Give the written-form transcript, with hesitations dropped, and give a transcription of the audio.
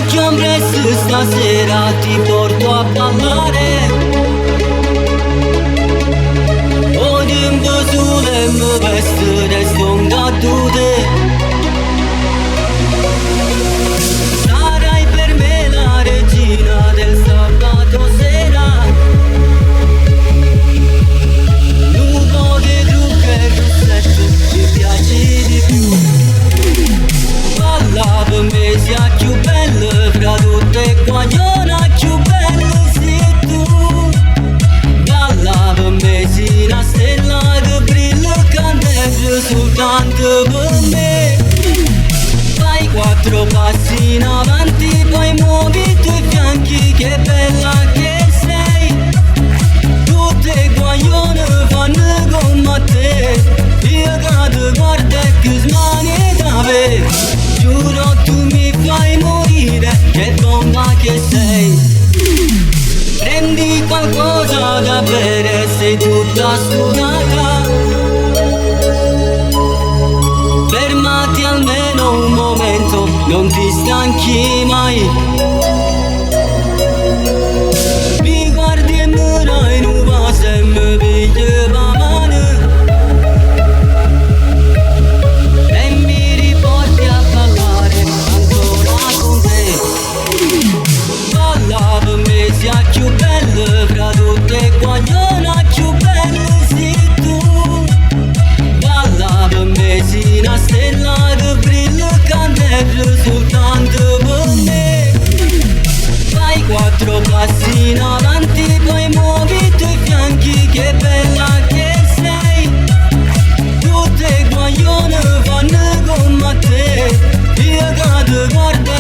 Facciamo presto stasera, ti porto a ballare. O tempo sole mi veste, resto un caduto. Sarai per me la regina del sabato sera. Nuvo di trucco e rossetto, mi piaci di più. Balla per me sia più bella, fra tutte guagliona più bella sei tu. Balla per me sia una stella che brilla candela soltanto per me. Fai 4 passi in avanti, poi muovi i tuoi fianchi, che bella che sei. Tutte guaglione fanno come te, io che ti guardo e che smani da me. Giuro tu mi fai morire, che bomba che sei. Prendi qualcosa da bere, sei tutta sudata. Fermati almeno un momento, non ti stanchi mai. Mi guardi e mi dai un vaso e mi pigli la mano e mi riporti a ballare ancora con te. Balla per me sia più bella, fra tutte guagliona più bella sei tu. Balla per me sia una stella che brilla candela soltanto per me. Fai 4 passi in avanti, poi muovi i tuoi fianchi, che bella che sei. Tutte guaglione fanno come te, io che ti guardo